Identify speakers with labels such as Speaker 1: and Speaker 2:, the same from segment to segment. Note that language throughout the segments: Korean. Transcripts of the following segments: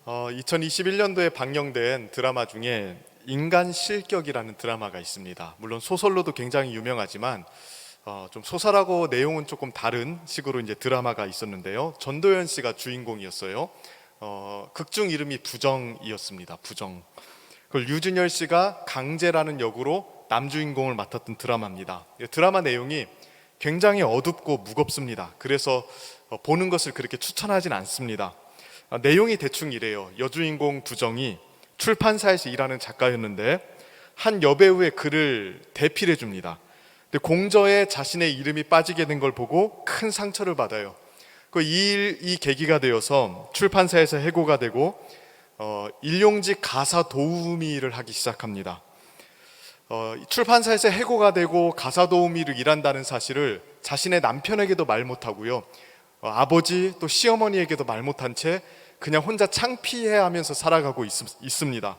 Speaker 1: 2021년도에 방영된 드라마 중에 인간 실격이라는 드라마가 있습니다. 물론 소설로도 굉장히 유명하지만 좀 소설하고 내용은 조금 다른 식으로 이제 드라마가 있었는데요. 전도연 씨가 주인공이었어요. 극중 이름이 부정이었습니다. 부정. 그걸 유준열 씨가 강재라는 역으로 남주인공을 맡았던 드라마입니다. 드라마 내용이 굉장히 어둡고 무겁습니다. 그래서 보는 것을 그렇게 추천하진 않습니다. 내용이 대충 이래요. 여주인공 부정이 출판사에서 일하는 작가였는데 한 여배우의 글을 대필해 줍니다. 근데 공저에 자신의 이름이 빠지게 된 걸 보고 큰 상처를 받아요. 이 계기가 되어서 출판사에서 해고가 되고 일용직 가사 도우미를 하기 시작합니다. 출판사에서 해고가 되고 가사 도우미를 일한다는 사실을 자신의 남편에게도 말 못하고요, 아버지 또 시어머니에게도 말 못한 채 그냥 혼자 창피해하면서 살아가고 있습니다.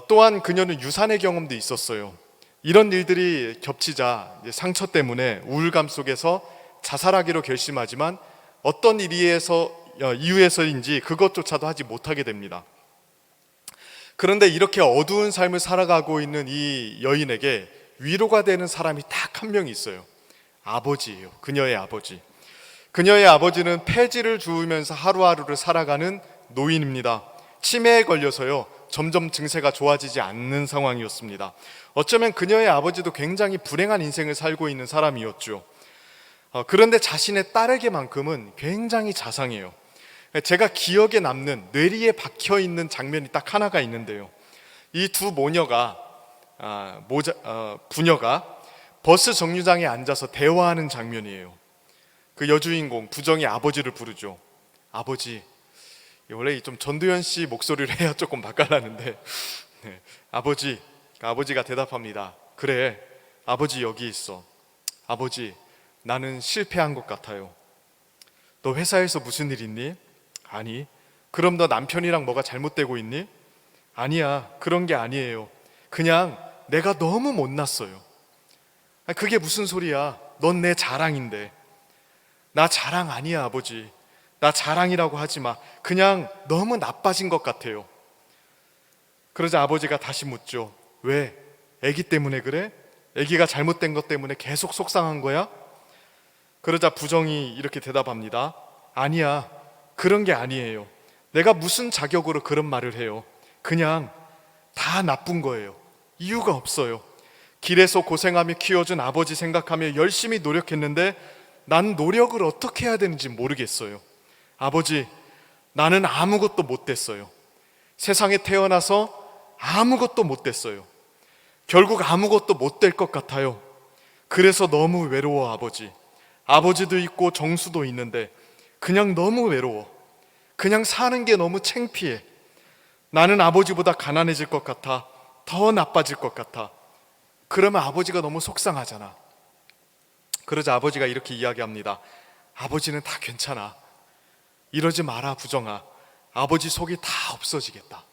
Speaker 1: 또한 그녀는 유산의 경험도 있었어요. 이런 일들이 겹치자 상처 때문에 우울감 속에서 자살하기로 결심하지만 어떤 이유에서인지 그것조차도 하지 못하게 됩니다. 그런데 이렇게 어두운 삶을 살아가고 있는 이 여인에게 위로가 되는 사람이 딱 한 명 있어요. 아버지예요. 그녀의 아버지. 그녀의 아버지는 폐지를 주우면서 하루하루를 살아가는 노인입니다. 치매에 걸려서요, 점점 증세가 좋아지지 않는 상황이었습니다. 어쩌면 그녀의 아버지도 굉장히 불행한 인생을 살고 있는 사람이었죠. 그런데 자신의 딸에게만큼은 굉장히 자상해요. 제가 기억에 남는 뇌리에 박혀있는 장면이 딱 하나가 있는데요, 이 두 부녀가 버스 정류장에 앉아서 대화하는 장면이에요. 그 여주인공 부정이 아버지를 부르죠. 아버지. 원래 좀 전도연 씨 목소리를 해야 조금 맛깔나는데 아버지. 아버지가 대답합니다. 그래, 아버지 여기 있어. 아버지, 나는 실패한 것 같아요. 너 회사에서 무슨 일 있니? 아니. 그럼 너 남편이랑 뭐가 잘못되고 있니? 아니야, 그런 게 아니에요. 그냥 내가 너무 못났어요. 그게 무슨 소리야? 넌 내 자랑인데. 나 자랑 아니야, 아버지. 나 자랑이라고 하지 마. 그냥 너무 나빠진 것 같아요. 그러자 아버지가 다시 묻죠. 왜? 애기 때문에 그래? 애기가 잘못된 것 때문에 계속 속상한 거야? 그러자 부정이 이렇게 대답합니다. 아니야, 그런 게 아니에요. 내가 무슨 자격으로 그런 말을 해요. 그냥 다 나쁜 거예요. 이유가 없어요. 길에서 고생하며 키워준 아버지 생각하며 열심히 노력했는데 난 노력을 어떻게 해야 되는지 모르겠어요. 아버지, 나는 아무것도 못 됐어요. 세상에 태어나서 아무것도 못 됐어요. 결국 아무것도 못 될 것 같아요. 그래서 너무 외로워, 아버지. 아버지도 있고 정수도 있는데 그냥 너무 외로워. 그냥 사는 게 너무 창피해. 나는 아버지보다 가난해질 것 같아. 더 나빠질 것 같아. 그러면 아버지가 너무 속상하잖아. 그러자 아버지가 이렇게 이야기합니다. 아버지는 다 괜찮아. 이러지 마라, 부정아. 아버지 속이 다 없어지겠다.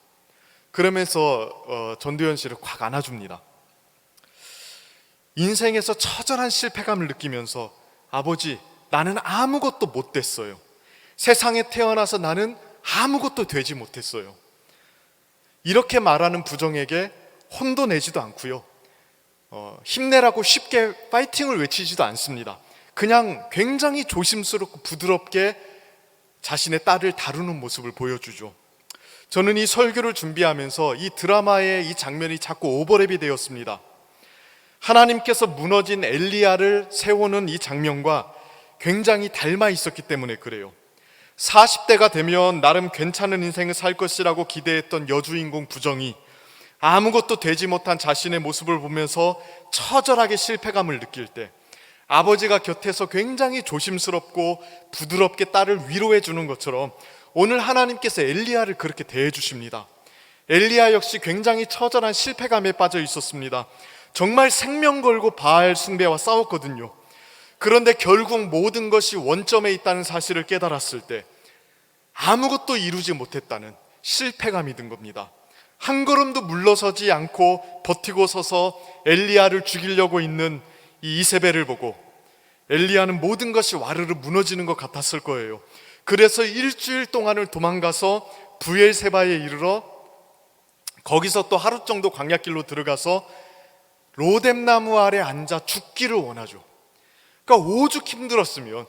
Speaker 1: 그러면서 전도연 씨를 콱 안아줍니다. 인생에서 처절한 실패감을 느끼면서 아버지, 나는 아무것도 못 됐어요. 세상에 태어나서 나는 아무것도 되지 못했어요. 이렇게 말하는 부정에게 혼도 내지도 않고요, 힘내라고 쉽게 파이팅을 외치지도 않습니다. 그냥 굉장히 조심스럽고 부드럽게 자신의 딸을 다루는 모습을 보여주죠. 저는 이 설교를 준비하면서 이 드라마의 이 장면이 자꾸 오버랩이 되었습니다. 하나님께서 무너진 엘리야를 세우는 이 장면과 굉장히 닮아 있었기 때문에 그래요. 40대가 되면 나름 괜찮은 인생을 살 것이라고 기대했던 여주인공 부정이 아무것도 되지 못한 자신의 모습을 보면서 처절하게 실패감을 느낄 때 아버지가 곁에서 굉장히 조심스럽고 부드럽게 딸을 위로해 주는 것처럼 오늘 하나님께서 엘리야를 그렇게 대해 주십니다. 엘리야 역시 굉장히 처절한 실패감에 빠져 있었습니다. 정말 생명 걸고 바알 숭배와 싸웠거든요. 그런데 결국 모든 것이 원점에 있다는 사실을 깨달았을 때 아무것도 이루지 못했다는 실패감이 든 겁니다. 한 걸음도 물러서지 않고 버티고 서서 엘리야를 죽이려고 있는 이 이세벨을 보고 엘리야는 모든 것이 와르르 무너지는 것 같았을 거예요. 그래서 일주일 동안을 도망가서 브엘세바에 이르러 거기서 또 하루 정도 광야길로 들어가서 로뎀나무 아래 앉아 죽기를 원하죠. 그러니까 오죽 힘들었으면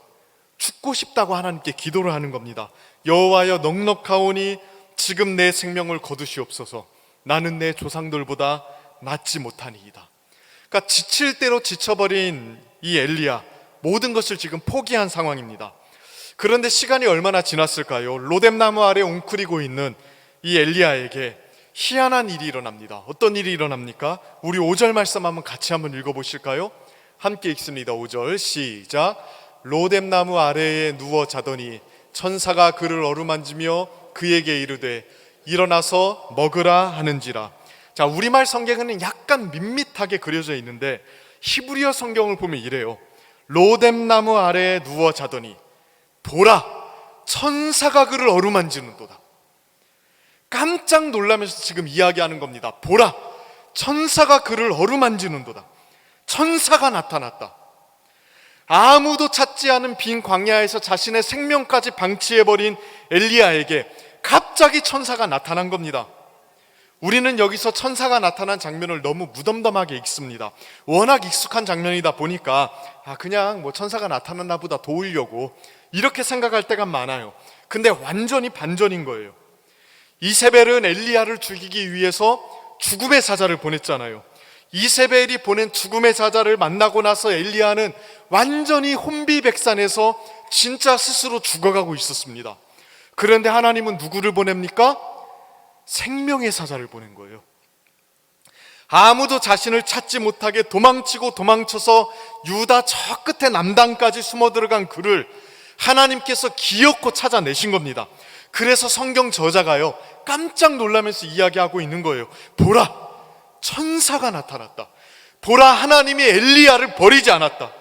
Speaker 1: 죽고 싶다고 하나님께 기도를 하는 겁니다. 여호와여, 넉넉하오니 지금 내 생명을 거두시옵소서. 나는 내 조상들보다 낫지 못하니이다. 그러니까 지칠 대로 지쳐버린 이 엘리야, 모든 것을 지금 포기한 상황입니다. 그런데 시간이 얼마나 지났을까요? 로뎀나무 아래 웅크리고 있는 이 엘리야에게 희한한 일이 일어납니다. 어떤 일이 일어납니까? 우리 5절 말씀 같이 한번 읽어보실까요? 함께 읽습니다. 5절 시작. 로뎀나무 아래에 누워 자더니 천사가 그를 어루만지며 그에게 이르되 일어나서 먹으라 하는지라. 자, 우리말 성경에는 약간 밋밋하게 그려져 있는데 히브리어 성경을 보면 이래요. 로뎀나무 아래에 누워 자더니 보라, 천사가 그를 어루만지는도다. 깜짝 놀라면서 지금 이야기하는 겁니다. 보라, 천사가 그를 어루만지는도다. 천사가 나타났다. 아무도 찾지 않은 빈 광야에서 자신의 생명까지 방치해버린 엘리야에게 갑자기 천사가 나타난 겁니다. 우리는 여기서 천사가 나타난 장면을 너무 무덤덤하게 읽습니다. 워낙 익숙한 장면이다 보니까 그냥 천사가 나타났나 보다 도우려고 이렇게 생각할 때가 많아요. 근데 완전히 반전인 거예요. 이세벨은 엘리야를 죽이기 위해서 죽음의 사자를 보냈잖아요. 이세벨이 보낸 죽음의 사자를 만나고 나서 엘리야는 완전히 혼비백산해서 진짜 스스로 죽어가고 있었습니다. 그런데 하나님은 누구를 보냅니까? 생명의 사자를 보낸 거예요. 아무도 자신을 찾지 못하게 도망치고 도망쳐서 유다 저 끝에 남단까지 숨어 들어간 그를 하나님께서 기어코 찾아내신 겁니다. 그래서 성경 저자가요, 깜짝 놀라면서 이야기하고 있는 거예요. 보라, 천사가 나타났다. 보라, 하나님이 엘리야를 버리지 않았다.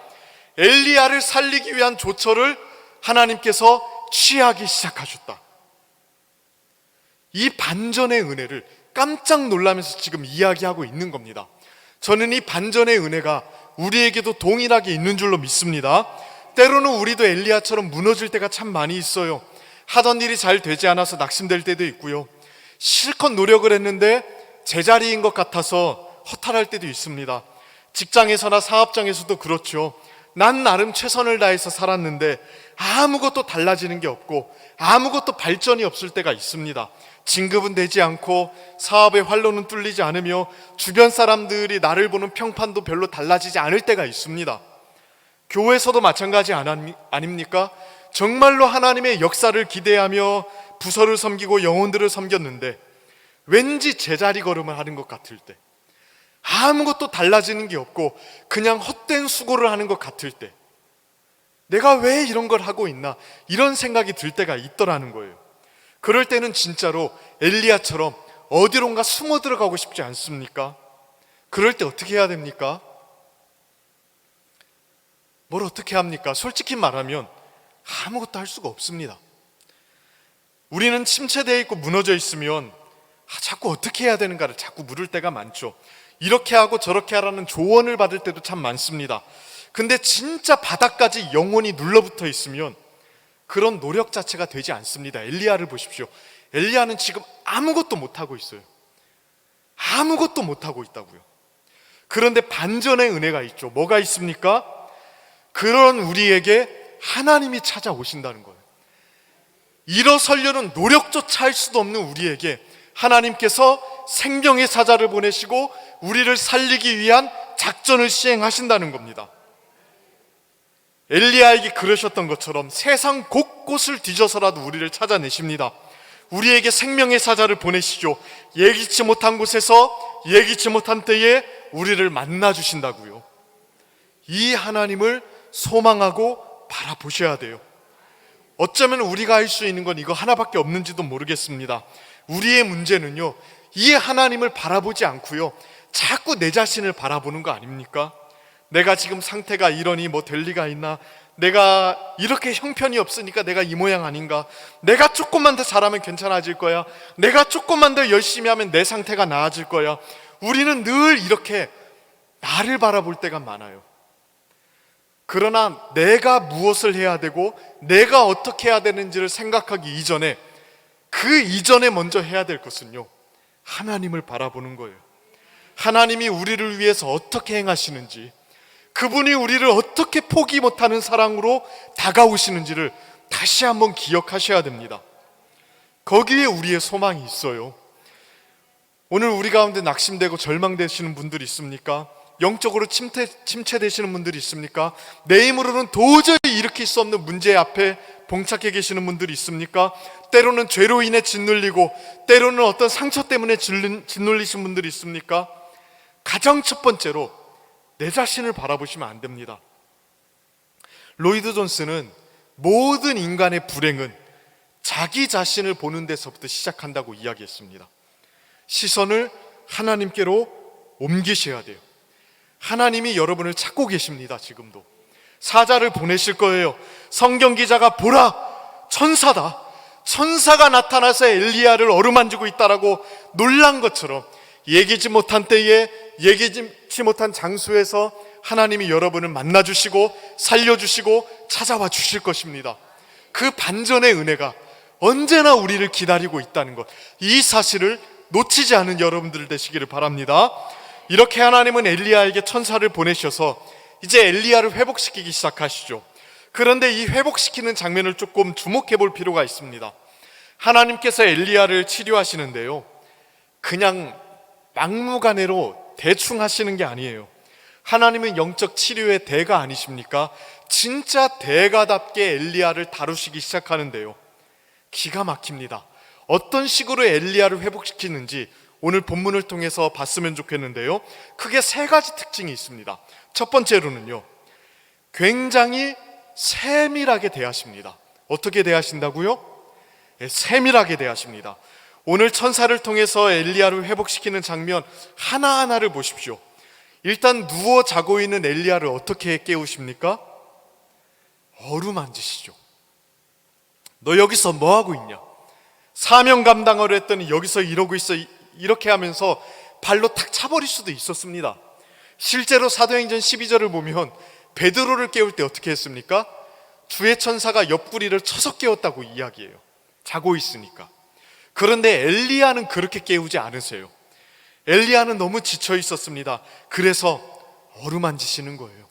Speaker 1: 엘리야를 살리기 위한 조처를 하나님께서 취하기 시작하셨다. 이 반전의 은혜를 깜짝 놀라면서 지금 이야기하고 있는 겁니다. 저는 이 반전의 은혜가 우리에게도 동일하게 있는 줄로 믿습니다. 때로는 우리도 엘리야처럼 무너질 때가 참 많이 있어요. 하던 일이 잘 되지 않아서 낙심될 때도 있고요. 실컷 노력을 했는데 제자리인 것 같아서 허탈할 때도 있습니다. 직장에서나 사업장에서도 그렇죠. 난 나름 최선을 다해서 살았는데 아무것도 달라지는 게 없고 아무것도 발전이 없을 때가 있습니다. 진급은 되지 않고 사업의 활로는 뚫리지 않으며 주변 사람들이 나를 보는 평판도 별로 달라지지 않을 때가 있습니다. 교회에서도 마찬가지 아닙니까? 정말로 하나님의 역사를 기대하며 부서를 섬기고 영혼들을 섬겼는데 왠지 제자리 걸음을 하는 것 같을 때, 아무것도 달라지는 게 없고 그냥 헛된 수고를 하는 것 같을 때, 내가 왜 이런 걸 하고 있나, 이런 생각이 들 때가 있더라는 거예요. 그럴 때는 진짜로 엘리야처럼 어디론가 숨어 들어가고 싶지 않습니까? 그럴 때 어떻게 해야 됩니까? 뭘 어떻게 합니까? 솔직히 말하면 아무것도 할 수가 없습니다. 우리는 침체되어 있고 무너져 있으면 자꾸 어떻게 해야 되는가를 자꾸 물을 때가 많죠. 이렇게 하고 저렇게 하라는 조언을 받을 때도 참 많습니다. 근데 진짜 바닥까지 영혼이 눌러붙어 있으면 그런 노력 자체가 되지 않습니다. 엘리야를 보십시오. 엘리야는 지금 아무것도 못하고 있어요. 아무것도 못하고 있다고요. 그런데 반전의 은혜가 있죠. 뭐가 있습니까? 그런 우리에게 하나님이 찾아오신다는 거예요. 일어서려는 노력조차 할 수도 없는 우리에게 하나님께서 생명의 사자를 보내시고 우리를 살리기 위한 작전을 시행하신다는 겁니다. 엘리야에게 그러셨던 것처럼 세상 곳곳을 뒤져서라도 우리를 찾아내십니다. 우리에게 생명의 사자를 보내시죠. 예기치 못한 곳에서 예기치 못한 때에 우리를 만나주신다고요. 이 하나님을 소망하고 바라보셔야 돼요. 어쩌면 우리가 할 수 있는 건 이거 하나밖에 없는지도 모르겠습니다. 우리의 문제는요, 이 하나님을 바라보지 않고요, 자꾸 내 자신을 바라보는 거 아닙니까? 내가 지금 상태가 이러니 뭐 될 리가 있나? 내가 이렇게 형편이 없으니까 내가 이 모양 아닌가? 내가 조금만 더 잘하면 괜찮아질 거야. 내가 조금만 더 열심히 하면 내 상태가 나아질 거야. 우리는 늘 이렇게 나를 바라볼 때가 많아요. 그러나 내가 무엇을 해야 되고 내가 어떻게 해야 되는지를 생각하기 이전에 그 이전에 먼저 해야 될 것은요, 하나님을 바라보는 거예요. 하나님이 우리를 위해서 어떻게 행하시는지, 그분이 우리를 어떻게 포기 못하는 사랑으로 다가오시는지를 다시 한번 기억하셔야 됩니다. 거기에 우리의 소망이 있어요. 오늘 우리 가운데 낙심되고 절망되시는 분들이 있습니까? 영적으로 침체되시는 분들이 있습니까? 내 힘으로는 도저히 일으킬 수 없는 문제 앞에 봉착해 계시는 분들이 있습니까? 때로는 죄로 인해 짓눌리고 때로는 어떤 상처 때문에 짓눌리신 분들이 있습니까? 가장 첫 번째로 내 자신을 바라보시면 안 됩니다. 로이드 존스는 모든 인간의 불행은 자기 자신을 보는 데서부터 시작한다고 이야기했습니다. 시선을 하나님께로 옮기셔야 돼요. 하나님이 여러분을 찾고 계십니다. 지금도 사자를 보내실 거예요. 성경 기자가 보라, 천사다, 천사가 나타나서 엘리야를 어루만지고 있다라고 놀란 것처럼 예기치 못한 때에 예기치 못한 장소에서 하나님이 여러분을 만나주시고 살려주시고 찾아와 주실 것입니다. 그 반전의 은혜가 언제나 우리를 기다리고 있다는 것, 이 사실을 놓치지 않은 여러분들 되시기를 바랍니다. 이렇게 하나님은 엘리야에게 천사를 보내셔서 이제 엘리야를 회복시키기 시작하시죠. 그런데 이 회복시키는 장면을 조금 주목해 볼 필요가 있습니다. 하나님께서 엘리야를 치료하시는데요, 그냥 막무가내로 대충 하시는 게 아니에요. 하나님은 영적 치료의 대가 아니십니까? 진짜 대가답게 엘리야를 다루시기 시작하는데요, 기가 막힙니다. 어떤 식으로 엘리야를 회복시키는지 오늘 본문을 통해서 봤으면 좋겠는데요, 크게 세 가지 특징이 있습니다. 첫 번째로는요, 굉장히 세밀하게 대하십니다. 어떻게 대하신다고요? 세밀하게 대하십니다. 오늘 천사를 통해서 엘리야를 회복시키는 장면 하나하나를 보십시오. 일단 누워 자고 있는 엘리야를 어떻게 깨우십니까? 어루만지시죠. 너 여기서 뭐하고 있냐? 사명 감당을 했더니 여기서 이러고 있어, 이렇게 하면서 발로 탁 차버릴 수도 있었습니다. 실제로 사도행전 12절을 보면 베드로를 깨울 때 어떻게 했습니까? 주의 천사가 옆구리를 쳐서 깨웠다고 이야기해요. 자고 있으니까. 그런데 엘리야는 그렇게 깨우지 않으세요. 엘리야는 너무 지쳐 있었습니다. 그래서 어루만지시는 거예요.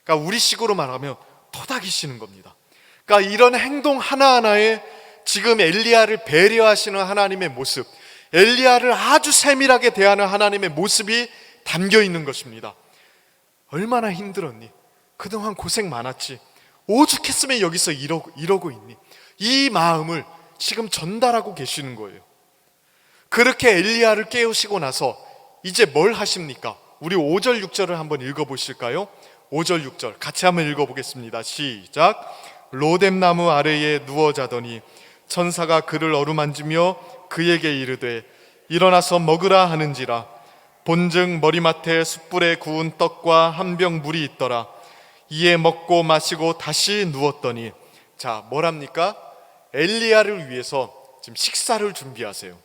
Speaker 1: 그러니까 우리식으로 말하면 토닥이시는 겁니다. 그러니까 이런 행동 하나하나에 지금 엘리야를 배려하시는 하나님의 모습, 엘리야를 아주 세밀하게 대하는 하나님의 모습이 담겨 있는 것입니다. 얼마나 힘들었니? 그동안 고생 많았지. 오죽했으면 여기서 이러고 있니? 이 마음을 지금 전달하고 계시는 거예요. 그렇게 엘리야를 깨우시고 나서 이제 뭘 하십니까? 우리 5절 6절을 한번 읽어보실까요? 5절 6절 같이 한번 읽어보겠습니다. 시작. 로뎀나무 아래에 누워 자더니 천사가 그를 어루만지며 그에게 이르되 일어나서 먹으라 하는지라. 본즉 머리맡에 숯불에 구운 떡과 한 병 물이 있더라. 이에 먹고 마시고 다시 누웠더니, 자, 뭐랍니까? 엘리야를 위해서 지금 식사를 준비하세요.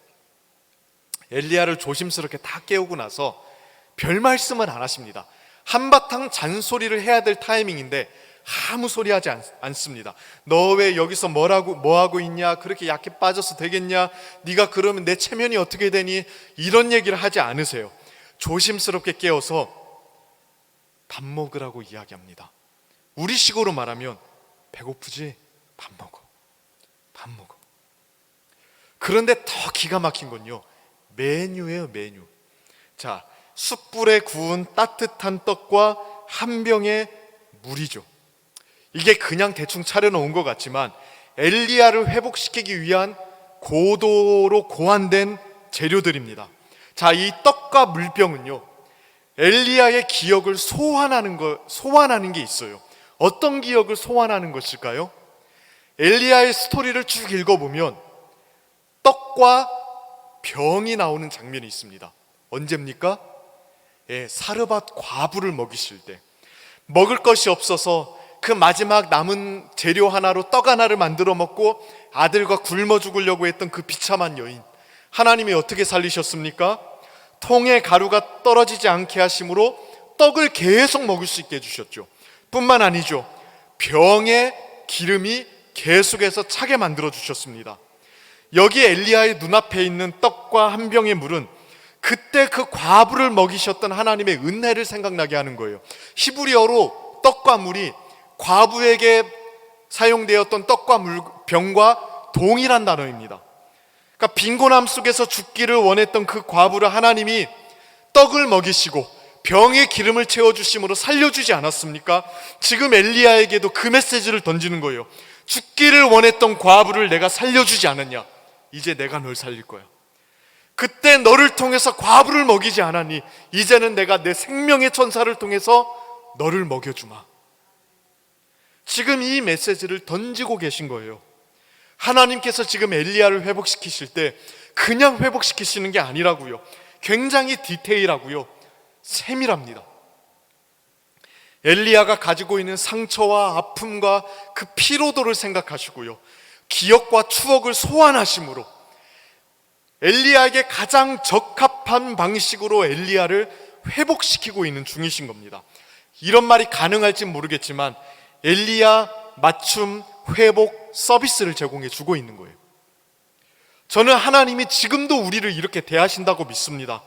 Speaker 1: 엘리야를 조심스럽게 다 깨우고 나서 별 말씀을 안 하십니다. 한바탕 잔소리를 해야 될 타이밍인데 아무 소리 하지 않습니다. 너 왜 여기서 뭐하고 있냐? 그렇게 약해 빠져서 되겠냐? 네가 그러면 내 체면이 어떻게 되니? 이런 얘기를 하지 않으세요. 조심스럽게 깨워서 밥 먹으라고 이야기합니다. 우리식으로 말하면 배고프지? 밥 먹어. 밥 먹어. 그런데 더 기가 막힌 건요, 메뉴예요, 메뉴. 자, 숯불에 구운 따뜻한 떡과 한 병의 물이죠. 이게 그냥 대충 차려놓은 것 같지만 엘리야를 회복시키기 위한 고도로 고안된 재료들입니다. 자, 이 떡과 물병은요, 엘리야의 기억을 소환하는 게 있어요. 어떤 기억을 소환하는 것일까요? 엘리야의 스토리를 쭉 읽어보면 떡과 병이 나오는 장면이 있습니다. 언제입니까? 사르밧 과부를 먹이실 때, 먹을 것이 없어서 그 마지막 남은 재료 하나로 떡 하나를 만들어 먹고 아들과 굶어 죽으려고 했던 그 비참한 여인, 하나님이 어떻게 살리셨습니까? 통에 가루가 떨어지지 않게 하심으로 떡을 계속 먹을 수 있게 해주셨죠. 뿐만 아니죠, 병에 기름이 계속해서 차게 만들어 주셨습니다. 여기 엘리야의 눈앞에 있는 떡과 한 병의 물은 그때 그 과부를 먹이셨던 하나님의 은혜를 생각나게 하는 거예요. 히브리어로 떡과 물이 과부에게 사용되었던 떡과 물, 병과 동일한 단어입니다. 그러니까 빈곤함 속에서 죽기를 원했던 그 과부를 하나님이 떡을 먹이시고 병의 기름을 채워주심으로 살려주지 않았습니까? 지금 엘리야에게도 그 메시지를 던지는 거예요. 죽기를 원했던 과부를 내가 살려주지 않았냐? 이제 내가 널 살릴 거야. 그때 너를 통해서 과부를 먹이지 않았니? 이제는 내가 내 생명의 천사를 통해서 너를 먹여주마. 지금 이 메시지를 던지고 계신 거예요. 하나님께서 지금 엘리야를 회복시키실 때 그냥 회복시키시는 게 아니라고요. 굉장히 디테일하고요, 세밀합니다. 엘리야가 가지고 있는 상처와 아픔과 그 피로도를 생각하시고요, 기억과 추억을 소환하심으로 엘리야에게 가장 적합한 방식으로 엘리야를 회복시키고 있는 중이신 겁니다. 이런 말이 가능할진 모르겠지만 엘리야 맞춤 회복 서비스를 제공해 주고 있는 거예요. 저는 하나님이 지금도 우리를 이렇게 대하신다고 믿습니다.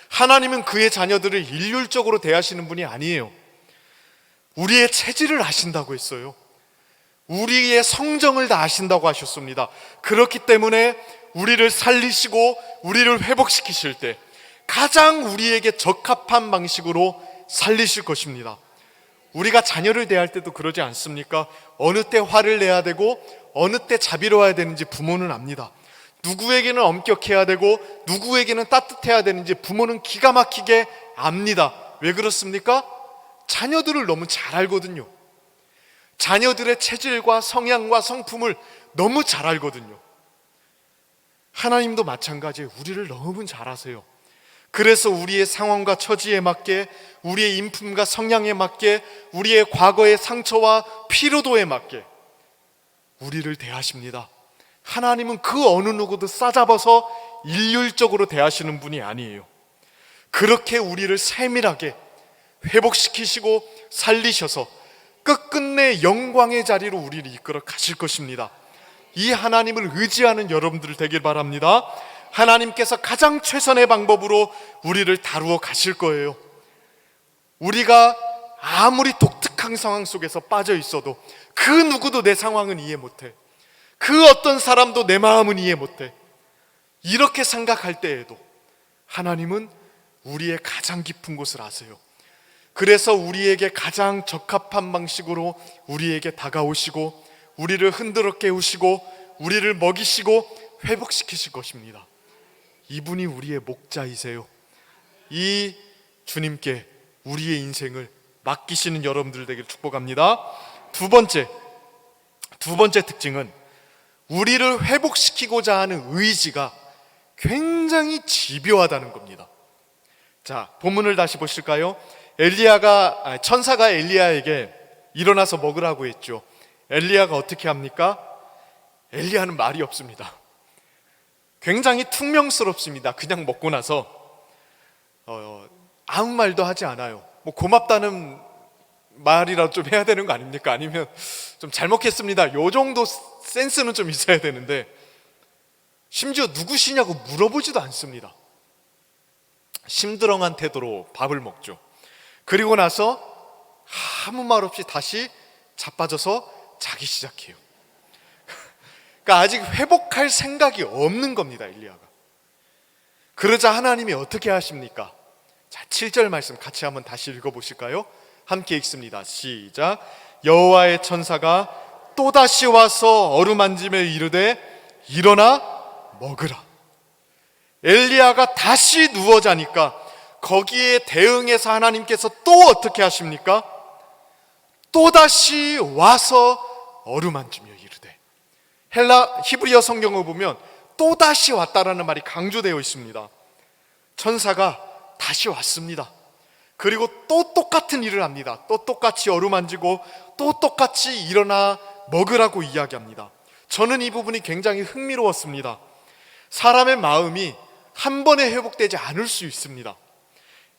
Speaker 1: 하나님은 그의 자녀들을 일률적으로 대하시는 분이 아니에요. 우리의 체질을 아신다고 했어요. 우리의 성정을 다 아신다고 하셨습니다. 그렇기 때문에 우리를 살리시고 우리를 회복시키실 때 가장 우리에게 적합한 방식으로 살리실 것입니다. 우리가 자녀를 대할 때도 그러지 않습니까? 어느 때 화를 내야 되고 어느 때 자비로워야 되는지 부모는 압니다. 누구에게는 엄격해야 되고 누구에게는 따뜻해야 되는지 부모는 기가 막히게 압니다. 왜 그렇습니까? 자녀들을 너무 잘 알거든요. 자녀들의 체질과 성향과 성품을 너무 잘 알거든요. 하나님도 마찬가지예요. 우리를 너무 잘 아세요. 그래서 우리의 상황과 처지에 맞게, 우리의 인품과 성향에 맞게, 우리의 과거의 상처와 피로도에 맞게 우리를 대하십니다. 하나님은 그 어느 누구도 싸잡아서 일률적으로 대하시는 분이 아니에요. 그렇게 우리를 세밀하게 회복시키시고 살리셔서 끝끝내 영광의 자리로 우리를 이끌어 가실 것입니다. 이 하나님을 의지하는 여러분들 되길 바랍니다. 하나님께서 가장 최선의 방법으로 우리를 다루어 가실 거예요. 우리가 아무리 독특한 상황 속에서 빠져 있어도 그 누구도 내 상황은 이해 못해. 그 어떤 사람도 내 마음은 이해 못해. 이렇게 생각할 때에도 하나님은 우리의 가장 깊은 곳을 아세요. 그래서 우리에게 가장 적합한 방식으로 우리에게 다가오시고 우리를 흔들어 깨우시고 우리를 먹이시고 회복시키실 것입니다. 이분이 우리의 목자이세요. 이 주님께 우리의 인생을 맡기시는 여러분들 되길 축복합니다. 두 번째 특징은 우리를 회복시키고자 하는 의지가 굉장히 집요하다는 겁니다. 자, 본문을 다시 보실까요? 천사가 엘리야에게 일어나서 먹으라고 했죠. 엘리야가 어떻게 합니까? 엘리야는 말이 없습니다. 굉장히 퉁명스럽습니다. 그냥 먹고 나서 아무 말도 하지 않아요. 뭐 고맙다는 말이라도 좀 해야 되는 거 아닙니까? 아니면 좀 잘 먹겠습니다, 요 정도 센스는 좀 있어야 되는데 심지어 누구시냐고 물어보지도 않습니다. 심드렁한 태도로 밥을 먹죠. 그리고 나서 아무 말 없이 다시 자빠져서 자기 시작해요. 그러니까 아직 회복할 생각이 없는 겁니다, 엘리야가. 그러자 하나님이 어떻게 하십니까? 자, 7절 말씀 같이 한번 다시 읽어보실까요? 함께 읽습니다. 시작. 여호와의 천사가 또다시 와서 어루만지며 이르되 일어나 먹으라. 엘리야가 다시 누워 자니까 거기에 대응해서 하나님께서 또 어떻게 하십니까? 또다시 와서 어루만지며 이르되. 히브리어 성경을 보면 또다시 왔다라는 말이 강조되어 있습니다. 천사가 다시 왔습니다. 그리고 또 똑같은 일을 합니다. 또 똑같이 어루만지고 또 똑같이 일어나 먹으라고 이야기합니다. 저는 이 부분이 굉장히 흥미로웠습니다. 사람의 마음이 한 번에 회복되지 않을 수 있습니다.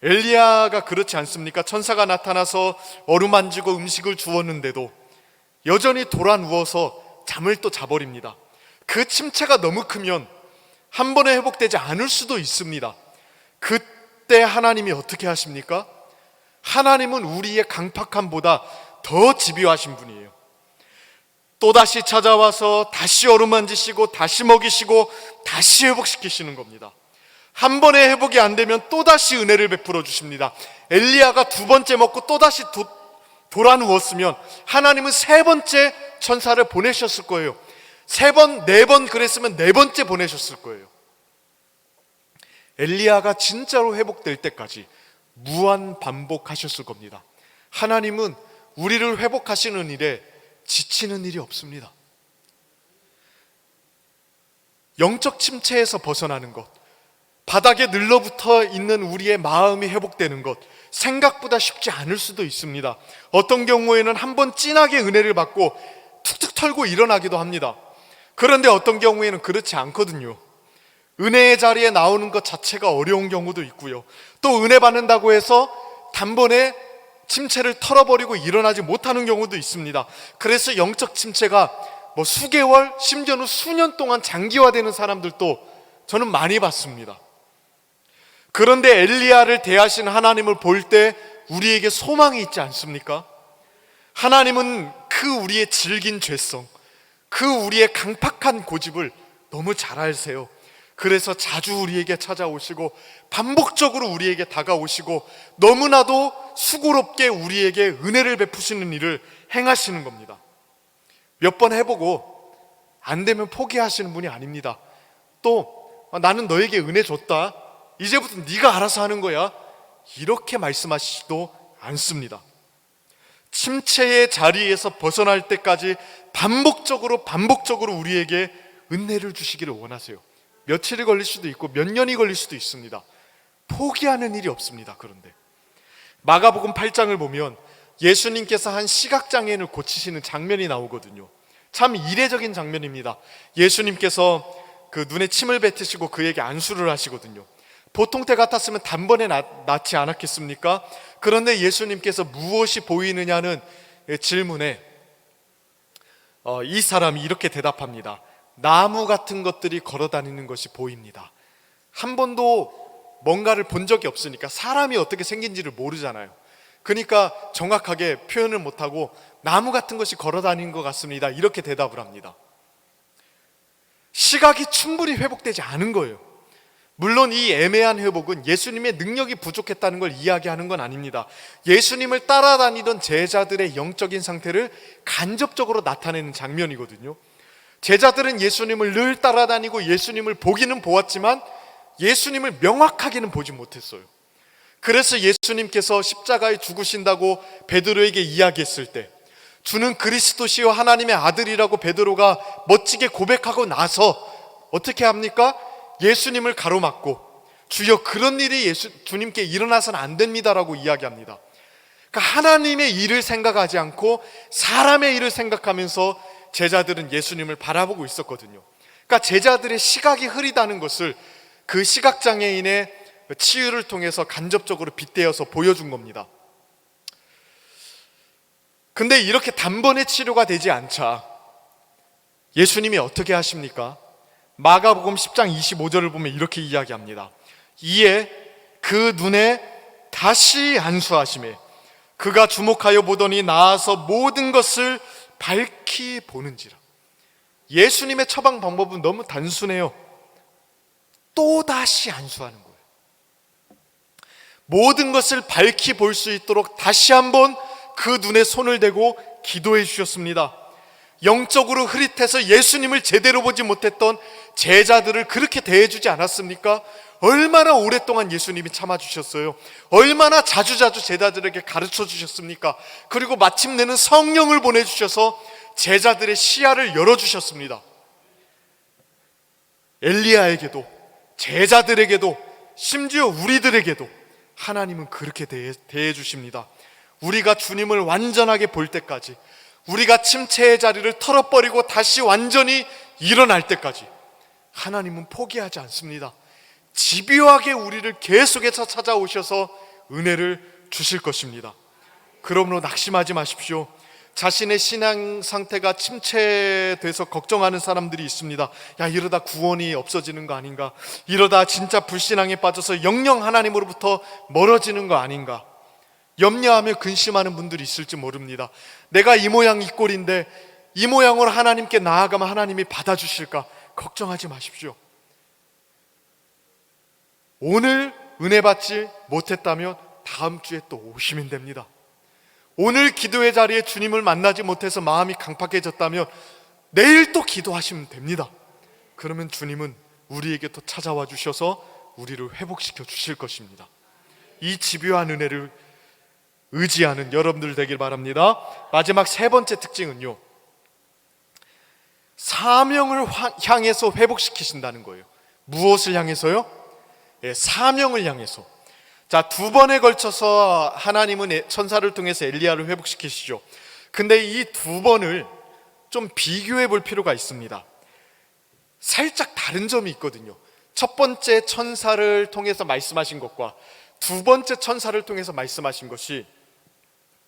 Speaker 1: 엘리야가 그렇지 않습니까? 천사가 나타나서 어루만지고 음식을 주었는데도 여전히 돌아 누워서 잠을 또 자버립니다. 그 침체가 너무 크면 한 번에 회복되지 않을 수도 있습니다. 그때 하나님이 어떻게 하십니까? 하나님은 우리의 강팍함보다 더 집요하신 분이에요. 또다시 찾아와서 다시 어루만지시고 다시 먹이시고 다시 회복시키시는 겁니다. 한 번에 회복이 안 되면 또다시 은혜를 베풀어 주십니다. 엘리야가 두 번째 먹고 또다시 돌아 누웠으면 하나님은 세 번째 천사를 보내셨을 거예요. 세 번, 네 번 그랬으면 네 번째 보내셨을 거예요. 엘리야가 진짜로 회복될 때까지 무한 반복하셨을 겁니다. 하나님은 우리를 회복하시는 일에 지치는 일이 없습니다. 영적 침체에서 벗어나는 것, 바닥에 늘러붙어 있는 우리의 마음이 회복되는 것, 생각보다 쉽지 않을 수도 있습니다. 어떤 경우에는 한번 진하게 은혜를 받고 툭툭 털고 일어나기도 합니다. 그런데 어떤 경우에는 그렇지 않거든요. 은혜의 자리에 나오는 것 자체가 어려운 경우도 있고요. 또 은혜 받는다고 해서 단번에 침체를 털어버리고 일어나지 못하는 경우도 있습니다. 그래서 영적 침체가 수개월, 심지어는 수년 동안 장기화되는 사람들도 저는 많이 봤습니다. 그런데 엘리야를 대하신 하나님을 볼 때 우리에게 소망이 있지 않습니까? 하나님은 그 우리의 질긴 죄성, 그 우리의 강팍한 고집을 너무 잘 아세요. 그래서 자주 우리에게 찾아오시고 반복적으로 우리에게 다가오시고 너무나도 수고롭게 우리에게 은혜를 베푸시는 일을 행하시는 겁니다. 몇 번 해보고 안 되면 포기하시는 분이 아닙니다. 또 나는 너에게 은혜 줬다, 이제부터 네가 알아서 하는 거야, 이렇게 말씀하시지도 않습니다. 침체의 자리에서 벗어날 때까지 반복적으로 우리에게 은혜를 주시기를 원하세요. 며칠이 걸릴 수도 있고 몇 년이 걸릴 수도 있습니다. 포기하는 일이 없습니다. 그런데 마가복음 8장을 보면 예수님께서 한 시각장애인을 고치시는 장면이 나오거든요. 참 이례적인 장면입니다. 예수님께서 그 눈에 침을 뱉으시고 그에게 안수를 하시거든요. 보통 때 같았으면 단번에 낫지 않았겠습니까? 그런데 예수님께서 무엇이 보이느냐는 질문에 이 사람이 이렇게 대답합니다. 나무 같은 것들이 걸어다니는 것이 보입니다. 한 번도 뭔가를 본 적이 없으니까 사람이 어떻게 생긴지를 모르잖아요. 그러니까 정확하게 표현을 못하고 나무 같은 것이 걸어다니는 것 같습니다, 이렇게 대답을 합니다. 시각이 충분히 회복되지 않은 거예요. 물론 이 애매한 회복은 예수님의 능력이 부족했다는 걸 이야기하는 건 아닙니다. 예수님을 따라다니던 제자들의 영적인 상태를 간접적으로 나타내는 장면이거든요. 제자들은 예수님을 늘 따라다니고 예수님을 보기는 보았지만 예수님을 명확하게는 보지 못했어요. 그래서 예수님께서 십자가에 죽으신다고 베드로에게 이야기했을 때 주는 그리스도시요 하나님의 아들이라고 베드로가 멋지게 고백하고 나서 어떻게 합니까? 예수님을 가로막고 주여 그런 일이 주님께 일어나서는 안 됩니다라고 이야기합니다. 그러니까 하나님의 일을 생각하지 않고 사람의 일을 생각하면서 제자들은 예수님을 바라보고 있었거든요. 그러니까 제자들의 시각이 흐리다는 것을 그 시각장애인의 치유를 통해서 간접적으로 빗대어서 보여준 겁니다. 근데 이렇게 단번에 치료가 되지 않자 예수님이 어떻게 하십니까? 마가복음 10장 25절을 보면 이렇게 이야기합니다. 이에 그 눈에 다시 안수하시매 그가 주목하여 보더니 나아서 모든 것을 밝히 보는지라. 예수님의 처방 방법은 너무 단순해요. 또다시 안수하는 거예요. 모든 것을 밝히 볼 수 있도록 다시 한번 그 눈에 손을 대고 기도해 주셨습니다. 영적으로 흐릿해서 예수님을 제대로 보지 못했던 제자들을 그렇게 대해주지 않았습니까? 얼마나 오랫동안 예수님이 참아주셨어요. 얼마나 자주자주 제자들에게 가르쳐 주셨습니까? 그리고 마침내는 성령을 보내주셔서 제자들의 시야를 열어주셨습니다. 엘리야에게도 제자들에게도 심지어 우리들에게도 하나님은 그렇게 대해 주십니다. 우리가 주님을 완전하게 볼 때까지, 우리가 침체의 자리를 털어버리고 다시 완전히 일어날 때까지 하나님은 포기하지 않습니다. 집요하게 우리를 계속해서 찾아오셔서 은혜를 주실 것입니다. 그러므로 낙심하지 마십시오. 자신의 신앙 상태가 침체돼서 걱정하는 사람들이 있습니다. 야, 이러다 구원이 없어지는 거 아닌가? 이러다 진짜 불신앙에 빠져서 영영 하나님으로부터 멀어지는 거 아닌가? 염려하며 근심하는 분들이 있을지 모릅니다. 내가 이 모양 이 꼴인데 이 모양으로 하나님께 나아가면 하나님이 받아주실까? 걱정하지 마십시오. 오늘 은혜 받지 못했다면 다음 주에 또 오시면 됩니다. 오늘 기도의 자리에 주님을 만나지 못해서 마음이 강팍해졌다면 내일 또 기도하시면 됩니다. 그러면 주님은 우리에게 또 찾아와 주셔서 우리를 회복시켜 주실 것입니다. 이 집요한 은혜를 의지하는 여러분들 되길 바랍니다. 마지막 세 번째 특징은요, 사명을 향해서 회복시키신다는 거예요. 무엇을 향해서요? 사명을 향해서. 자, 두 번에 걸쳐서 하나님은 천사를 통해서 엘리야를 회복시키시죠. 근데 이 두 번을 좀 비교해 볼 필요가 있습니다. 살짝 다른 점이 있거든요. 첫 번째 천사를 통해서 말씀하신 것과 두 번째 천사를 통해서 말씀하신 것이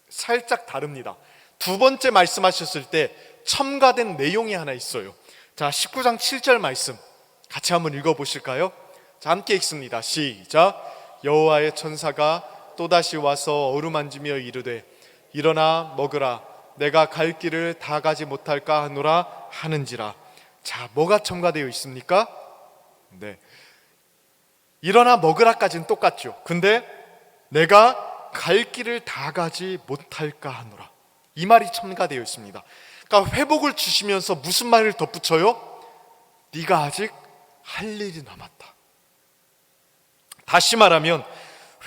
Speaker 1: 살짝 다릅니다. 두 번째 말씀하셨을 때 첨가된 내용이 하나 있어요. 자, 19장 7절 말씀 같이 한번 읽어보실까요? 자, 함께 읽습니다. 시작. 여호와의 천사가 또다시 와서 어루만지며 이르되 일어나 먹으라, 내가 갈 길을 다 가지 못할까 하노라 하는지라. 자, 뭐가 첨가되어 있습니까? 네, 일어나 먹으라까지는 똑같죠. 근데 내가 갈 길을 다 가지 못할까 하노라, 이 말이 첨가되어 있습니다. 그러니까 회복을 주시면서 무슨 말을 덧붙여요? 네가 아직 할 일이 남았다. 다시 말하면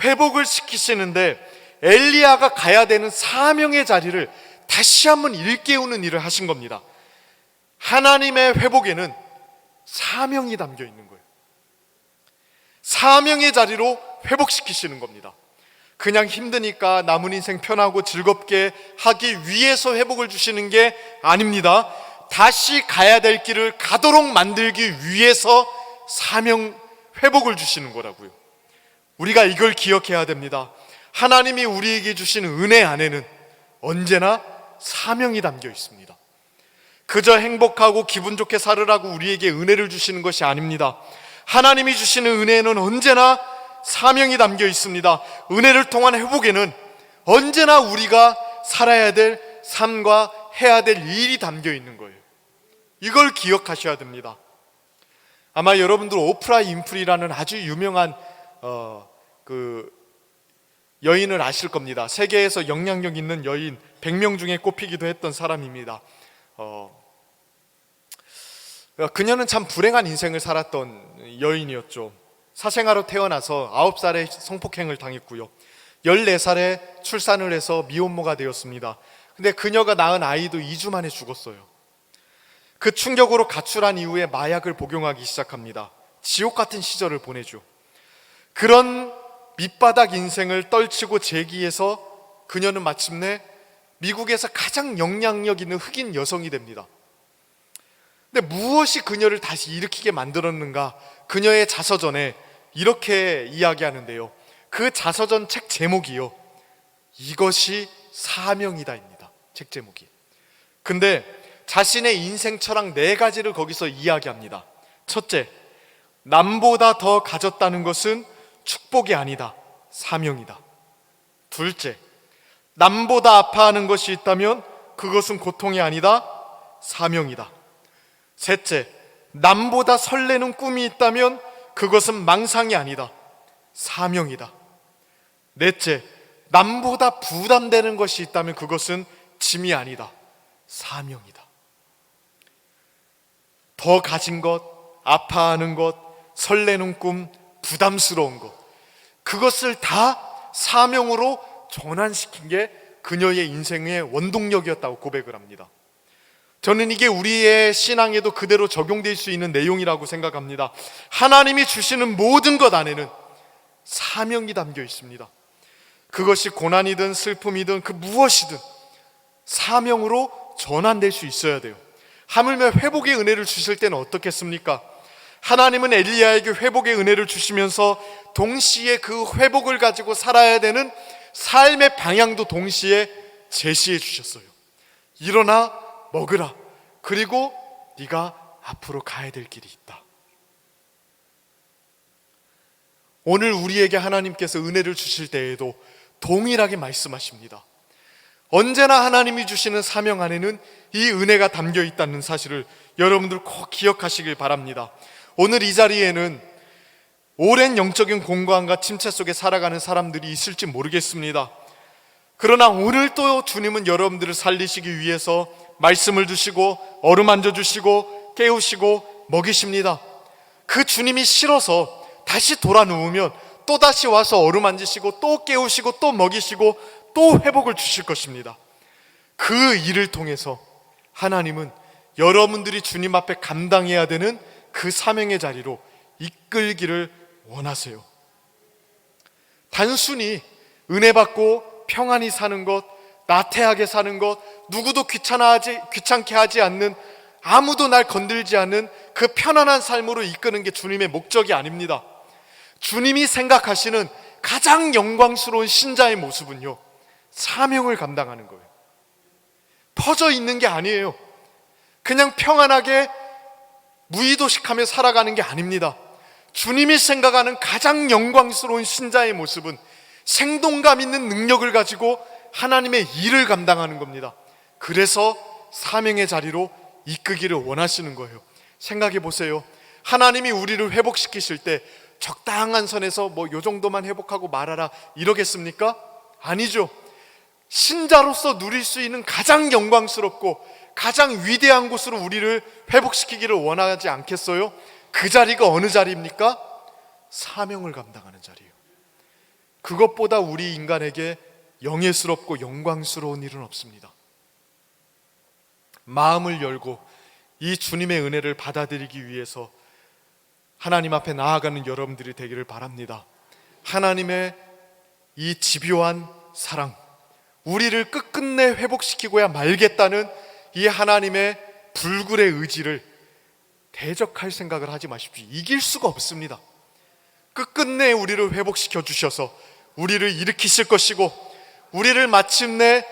Speaker 1: 회복을 시키시는데 엘리야가 가야 되는 사명의 자리를 다시 한번 일깨우는 일을 하신 겁니다. 하나님의 회복에는 사명이 담겨 있는 거예요. 사명의 자리로 회복시키시는 겁니다. 그냥 힘드니까 남은 인생 편하고 즐겁게 하기 위해서 회복을 주시는 게 아닙니다. 다시 가야 될 길을 가도록 만들기 위해서 사명 회복을 주시는 거라고요. 우리가 이걸 기억해야 됩니다. 하나님이 우리에게 주시는 은혜 안에는 언제나 사명이 담겨 있습니다. 그저 행복하고 기분 좋게 살으라고 우리에게 은혜를 주시는 것이 아닙니다. 하나님이 주시는 은혜에는 언제나 사명이 담겨 있습니다. 은혜를 통한 회복에는 언제나 우리가 살아야 될 삶과 해야 될 일이 담겨 있는 거예요. 이걸 기억하셔야 됩니다. 아마 여러분들 오프라 윈프리라는 아주 유명한 여인을 아실 겁니다. 세계에서 영향력 있는 여인 100명 중에 꼽히기도 했던 사람입니다. 그녀는 참 불행한 인생을 살았던 여인이었죠. 사생아로 태어나서 9살에 성폭행을 당했고요, 14살에 출산을 해서 미혼모가 되었습니다. 근데 그녀가 낳은 아이도 2주 만에 죽었어요. 그 충격으로 가출한 이후에 마약을 복용하기 시작합니다. 지옥 같은 시절을 보내죠. 그런 밑바닥 인생을 떨치고 재기해서 그녀는 마침내 미국에서 가장 영향력 있는 흑인 여성이 됩니다. 근데 무엇이 그녀를 다시 일으키게 만들었는가? 그녀의 자서전에 이렇게 이야기하는데요, 그 자서전 책 제목이요, 이것이 사명이다입니다. 책 제목이. 근데 자신의 인생 철학 4가지를 거기서 이야기합니다. 첫째, 남보다 더 가졌다는 것은 축복이 아니다, 사명이다. 둘째, 남보다 아파하는 것이 있다면 그것은 고통이 아니다, 사명이다. 셋째, 남보다 설레는 꿈이 있다면 그것은 망상이 아니다, 사명이다. 넷째, 남보다 부담되는 것이 있다면 그것은 짐이 아니다, 사명이다. 더 가진 것, 아파하는 것, 설레는 꿈, 부담스러운 것, 그것을 다 사명으로 전환시킨 게 그녀의 인생의 원동력이었다고 고백을 합니다. 저는 이게 우리의 신앙에도 그대로 적용될 수 있는 내용이라고 생각합니다. 하나님이 주시는 모든 것 안에는 사명이 담겨 있습니다. 그것이 고난이든 슬픔이든 그 무엇이든 사명으로 전환될 수 있어야 돼요. 하물며 회복의 은혜를 주실 때는 어떻겠습니까? 하나님은 엘리야에게 회복의 은혜를 주시면서 동시에 그 회복을 가지고 살아야 되는 삶의 방향도 동시에 제시해 주셨어요. 일어나 먹으라. 그리고 네가 앞으로 가야 될 길이 있다. 오늘 우리에게 하나님께서 은혜를 주실 때에도 동일하게 말씀하십니다. 언제나 하나님이 주시는 사명 안에는 이 은혜가 담겨 있다는 사실을 여러분들 꼭 기억하시길 바랍니다. 오늘 이 자리에는 오랜 영적인 공고함과 침체 속에 살아가는 사람들이 있을지 모르겠습니다. 그러나 오늘 또 주님은 여러분들을 살리시기 위해서 말씀을 주시고 어루만져 주시고 깨우시고 먹이십니다. 그 주님이 싫어서 다시 돌아 누우면 또 다시 와서 어루만지시고 또 깨우시고 또 먹이시고 또 회복을 주실 것입니다. 그 일을 통해서 하나님은 여러분들이 주님 앞에 감당해야 되는 그 사명의 자리로 이끌기를 원하세요. 단순히 은혜 받고 평안히 사는 것, 나태하게 사는 것, 누구도 귀찮게 하지 않는, 아무도 날 건들지 않는 그 편안한 삶으로 이끄는 게 주님의 목적이 아닙니다. 주님이 생각하시는 가장 영광스러운 신자의 모습은요, 사명을 감당하는 거예요. 퍼져 있는 게 아니에요. 그냥 평안하게 무의도식하며 살아가는 게 아닙니다. 주님이 생각하는 가장 영광스러운 신자의 모습은 생동감 있는 능력을 가지고 하나님의 일을 감당하는 겁니다. 그래서 사명의 자리로 이끄기를 원하시는 거예요. 생각해 보세요. 하나님이 우리를 회복시키실 때 적당한 선에서 요 정도만 회복하고 말아라 이러겠습니까? 아니죠. 신자로서 누릴 수 있는 가장 영광스럽고 가장 위대한 곳으로 우리를 회복시키기를 원하지 않겠어요? 그 자리가 어느 자리입니까? 사명을 감당하는 자리예요. 그것보다 우리 인간에게 영예스럽고 영광스러운 일은 없습니다. 마음을 열고 이 주님의 은혜를 받아들이기 위해서 하나님 앞에 나아가는 여러분들이 되기를 바랍니다. 하나님의 이 집요한 사랑, 우리를 끝끝내 회복시키고야 말겠다는 이 하나님의 불굴의 의지를 대적할 생각을 하지 마십시오. 이길 수가 없습니다. 끝끝내 우리를 회복시켜 주셔서 우리를 일으키실 것이고, 우리를 마침내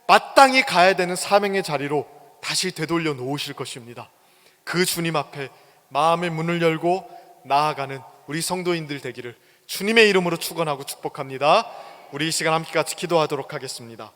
Speaker 1: 마땅히 가야 되는 사명의 자리로 다시 되돌려 놓으실 것입니다. 그 주님 앞에 마음의 문을 열고 나아가는 우리 성도인들 되기를 주님의 이름으로 축원하고 축복합니다. 우리 이 시간 함께 같이 기도하도록 하겠습니다.